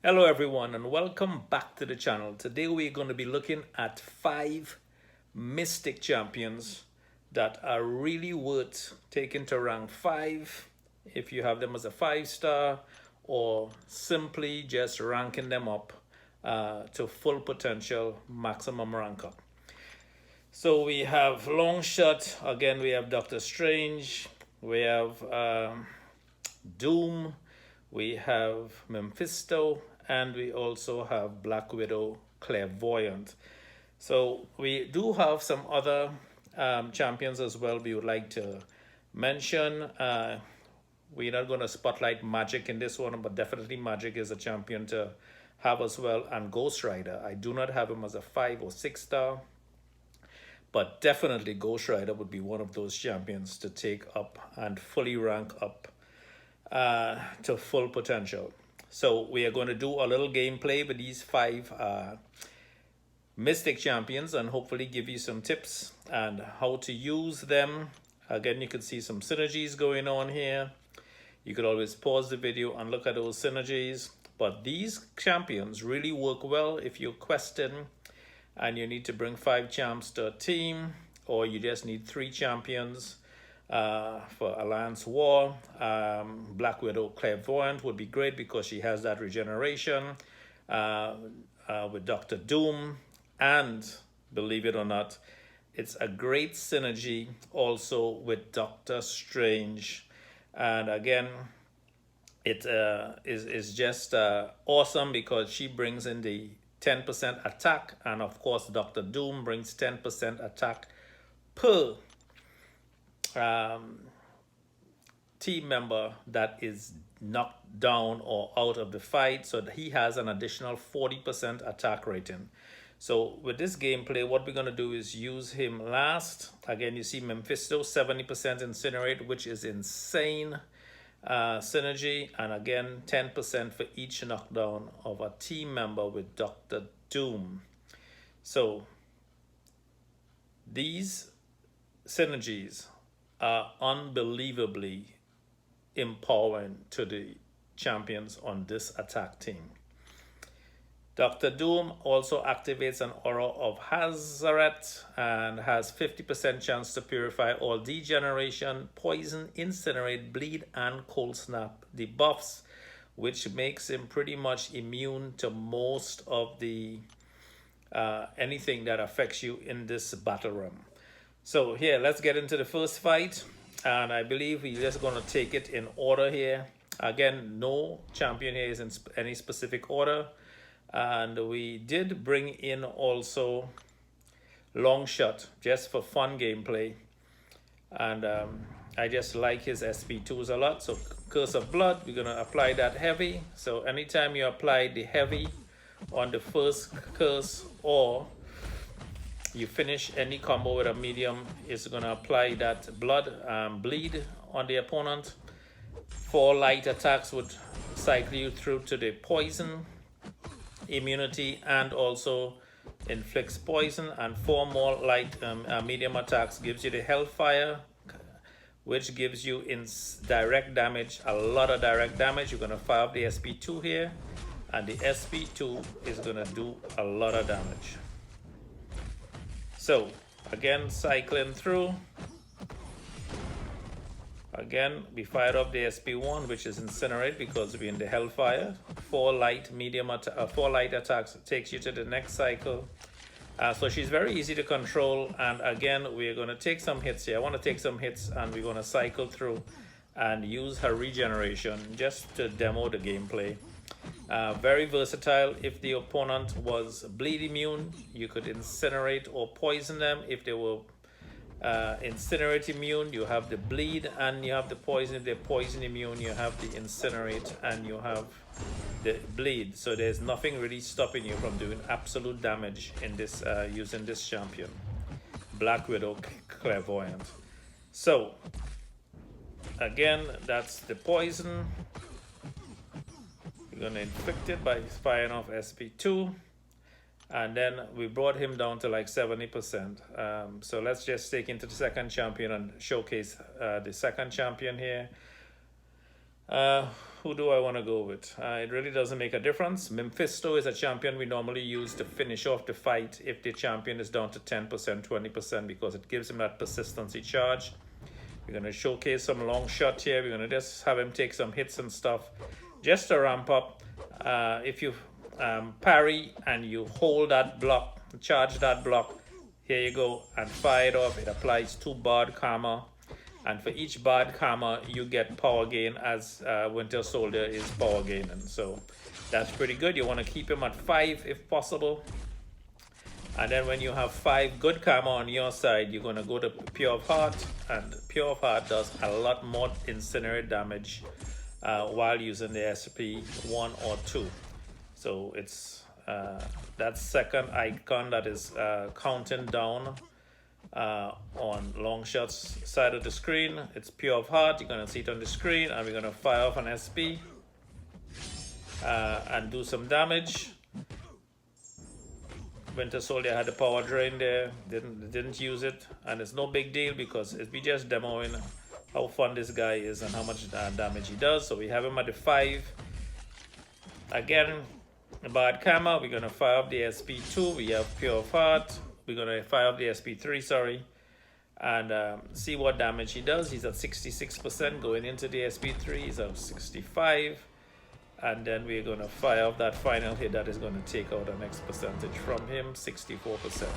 Hello everyone and welcome back to the channel. Today we're going to be looking at 5 Mystic champions that are really worth taking to rank 5 if you have them as a 5-star, or simply just ranking them up to full potential maximum rank up. So we have Long Shot, again we have Doctor Strange, we have Doom, we have Mephisto, and we also have Black Widow Clairvoyant. So we do have some other champions as well we would like to mention. We're not going to spotlight Magic in this one, but definitely Magic is a champion to have as well. And Ghost Rider, I do not have him as a 5 or 6-star, but definitely Ghost Rider would be one of those champions to take up and fully rank up to full potential. So we are going to do a little gameplay with these 5 Mystic champions and hopefully give you some tips and how to use them. Again, you can see some synergies going on here. You could always pause the video and look at those synergies. But these champions really work well if you're questing and you need to bring 5 champs to a team, or you just need 3 champions for Alliance War. Black Widow Clairvoyant would be great because she has that regeneration with Doctor Doom, and believe it or not, it's a great synergy also with Doctor Strange. And again, it is just awesome because she brings in the 10% attack, and of course Doctor Doom brings 10% attack per team member that is knocked down or out of the fight, so that he has an additional 40% attack rating. So with this gameplay, what we're going to do is use him last. Again, you see Mephisto 70% incinerate, which is insane synergy, and again 10% for each knockdown of a team member with Doctor Doom. So these synergies are unbelievably empowering to the champions on this attack team. Dr. Doom also activates an aura of Hazaret and has 50% chance to purify all degeneration, poison, incinerate, bleed, and cold snap debuffs, which makes him pretty much immune to most of the anything that affects you in this battle room. So here, let's get into the first fight, and I believe we're just going to take it in order here. Again, no champion here is in any specific order, and we did bring in also Long Shot just for fun gameplay, and I just like his SP2s a lot. So Curse of Blood, we're going to apply that heavy. So anytime you apply the heavy on the first curse, or you finish any combo with a medium, it's going to apply that bleed on the opponent. 4 light attacks would cycle you through to the poison, immunity, and also inflicts poison, and 4 more light medium attacks gives you the Hellfire, which gives you in direct damage, a lot of direct damage. You're going to fire up the SP2 here, and the SP2 is going to do a lot of damage. So again, cycling through. Again, we fired up the SP1, which is Incinerate because we're in the Hellfire. 4 light attacks takes you to the next cycle. So she's very easy to control. And again, we're going to take some hits here. I want to take some hits, and we're going to cycle through and use her regeneration just to demo the gameplay. Very versatile. If the opponent was bleed immune, you could incinerate or poison them. If they were incinerate immune, you have the bleed and you have the poison. If they're poison immune, you have the incinerate and you have the bleed. So there's nothing really stopping you from doing absolute damage in this using this champion, Black Widow Clairvoyant. So again, that's the poison. We're going to inflict it by firing off SP2, and then we brought him down to like 70%. So let's just take into the second champion and showcase the second champion here. Who do I want to go with? It really doesn't make a difference. Mephisto is a champion we normally use to finish off the fight if the champion is down to 10%, 20%, because it gives him that persistency charge. We're going to showcase some long shot here. We're going to just have him take some hits and stuff just to ramp up. If you parry and you hold that block, charge that block, here you go, and fire it off. It applies 2 barred karma. And for each barred karma, you get power gain as Winter Soldier is power gaining. So that's pretty good. You want to keep him at 5 if possible. And then when you have 5 good karma on your side, you're going to go to Pure of Heart. And Pure of Heart does a lot more incinerate damage while using the SP 1 or 2. So it's that second icon that is counting down on long shots side of the screen. It's Pure of Heart. You're going to see it on the screen, and we're going to fire off an SP and do some damage. Winter Soldier had the power drain there, didn't use it, and it's no big deal because we just demoing how fun this guy is and how much damage he does. So we have him at the 5. Again, bad karma, we're going to fire up the SP2. We have Pure of Heart. We're going to fire up the SP3, sorry, and see what damage he does. He's at 66% going into the SP3. He's at 65. And then we're going to fire up that final hit that is going to take out the next percentage from him, 64%.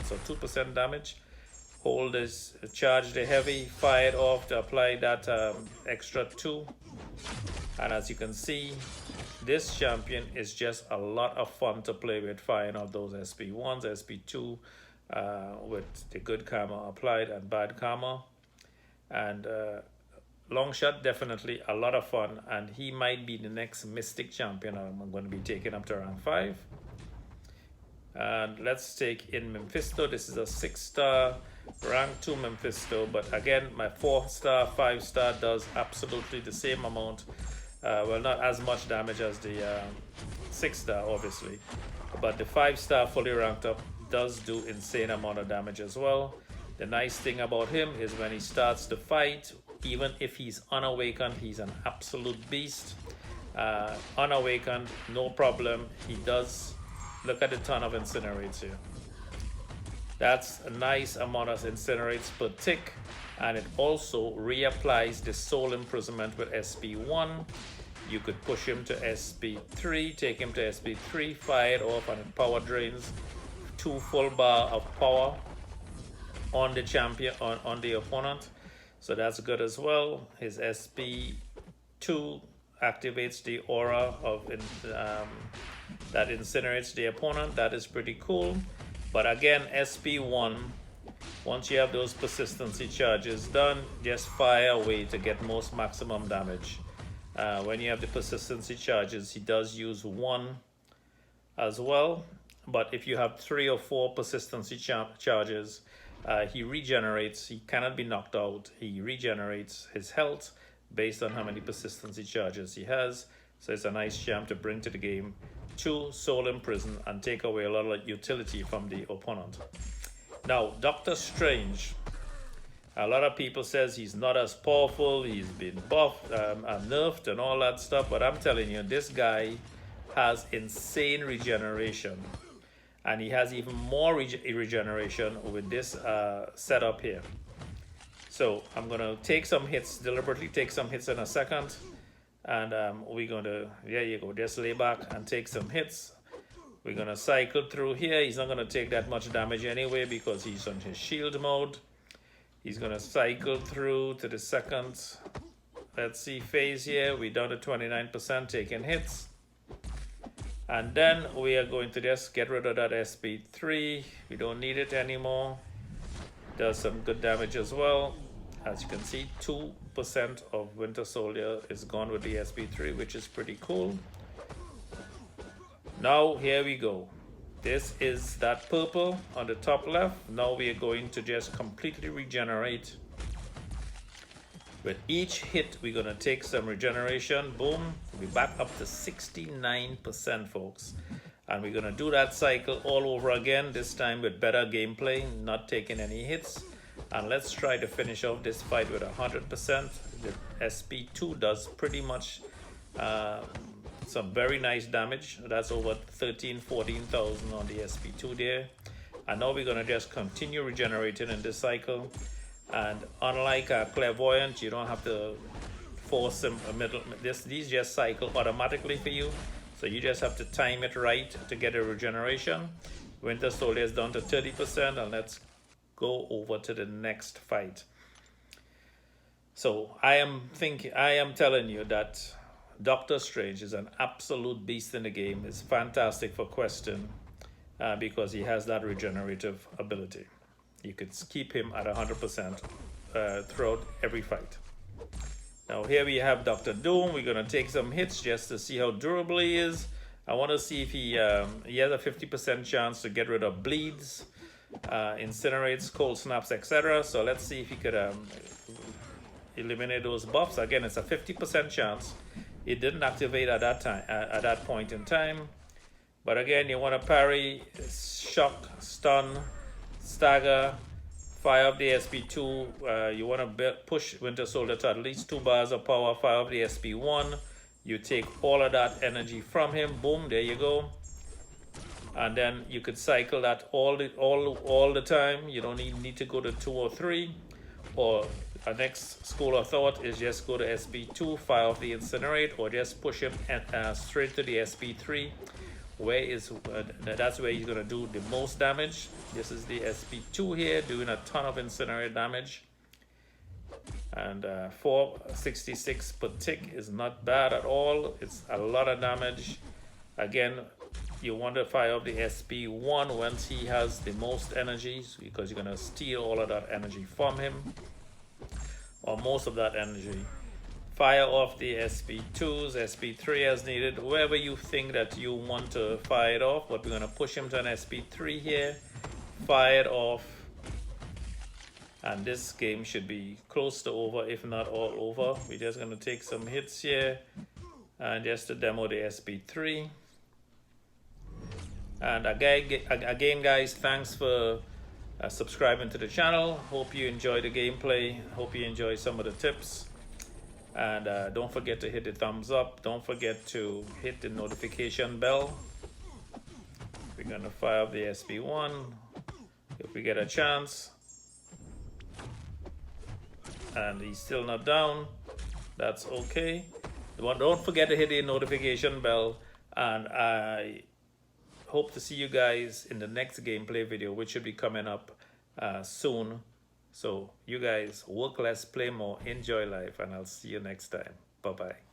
So 2% damage. Hold this, charge the heavy, fire it off to apply that extra 2. And as you can see, this champion is just a lot of fun to play with, firing off those SP1s, SP2, with the good karma applied and bad karma. And long shot, definitely a lot of fun, and he might be the next Mystic champion I'm going to be taking up to rank 5. And let's take in Mephisto. This is a 6-star rank 2 Mephisto, but again, my 4-star, 5-star does absolutely the same amount. Well, not as much damage as the 6-star, obviously, but the 5-star fully ranked up does do insane amount of damage as well. The nice thing about him is when he starts to fight, even if he's unawakened, he's an absolute beast. Unawakened, no problem. He does, look at the ton of incinerates here. That's a nice amount of incinerates per tick, and it also reapplies the soul imprisonment with SP1. You could push him to SP3, take him to SP3, fire it off, and it power drains 2 full bar of power on the champion, on the opponent. So that's good as well. His SP2 activates the aura of that incinerates the opponent. That is pretty cool. But again, SP1, once you have those persistency charges done, just fire away to get most maximum damage. When you have the persistency charges, he does use 1 as well. But if you have 3 or 4 persistency charges, he regenerates. He cannot be knocked out. He regenerates his health based on how many persistency charges he has. So it's a nice champ to bring to the game to Soul Imprison and take away a lot of utility from the opponent. Now, Doctor Strange. A lot of people says he's not as powerful. He's been buffed and nerfed and all that stuff. But I'm telling you, this guy has insane regeneration. And he has even more regeneration with this setup here. So I'm going to take some hits, deliberately take some hits in a second. And we're going to, there you go, just lay back and take some hits. We're going to cycle through here. He's not going to take that much damage anyway because he's on his shield mode. He's going to cycle through to the second, let's see, phase here. We're down to 29% taking hits. And then we are going to just get rid of that SP3. We don't need it anymore. Does some good damage as well. As you can see, 2% of Winter Soldier is gone with the SP3, which is pretty cool. Now, here we go. This is that purple on the top left. Now we are going to just completely regenerate. With each hit, we're going to take some regeneration. Boom. We're back up to 69%, folks. And we're going to do that cycle all over again, this time with better gameplay, not taking any hits. And let's try to finish off this fight with 100%. The SP2 does pretty much Some very nice damage. That's over 14,000 on the SP2 there. And now we're going to just continue regenerating in this cycle. And unlike Clairvoyant, you don't have to force them a middle. These just cycle automatically for you. So you just have to time it right to get a regeneration. Winter Soldier is down to 30%, and let's go over to the next fight. So I am telling you that Doctor Strange is an absolute beast in the game. It's fantastic for questing because he has that regenerative ability. You could keep him at 100% throughout every fight. Now here we have Dr. Doom. We're going to take some hits just to see how durable he is. I want to see if he has a 50% chance to get rid of bleeds, incinerates, cold snaps, etc. So let's see if he could eliminate those buffs. Again, it's a 50% chance. It didn't activate at that time, at that point in time. But again, you want to parry, shock, stun, stagger, fire up the SP2. You want to push Winter Soldier to at least 2 bars of power. Fire up the SP1. You take all of that energy from him. Boom, there you go. And then you could cycle that all the time. You don't need to go to 2 or 3. Or our next school of thought is just go to SP2, fire off the incinerate, or just push him straight to the SP3. That's where he's going to do the most damage. This is the SP2 here, doing a ton of incinerate damage. And 466 per tick is not bad at all. It's a lot of damage. Again, you want to fire up the SP1 once he has the most energy, because you're going to steal all of that energy from him, or most of that energy. Fire off the SP2s, SP3 as needed, wherever you think that you want to fire it off. But we're going to push him to an SP3 here, fire it off, and this game should be close to over, if not all over. We're just going to take some hits here and just to demo the SP3. And again guys, thanks for subscribing to the channel. Hope you enjoy the gameplay. Hope you enjoy some of the tips. And don't forget to hit the thumbs up. Don't forget to hit the notification bell. We're going to fire up the SP1 if we get a chance. And he's still not down. That's okay. Don't forget to hit the notification bell. And I hope to see you guys in the next gameplay video, which should be coming up soon. So you guys work less, play more, enjoy life, and I'll see you next time. Bye-bye.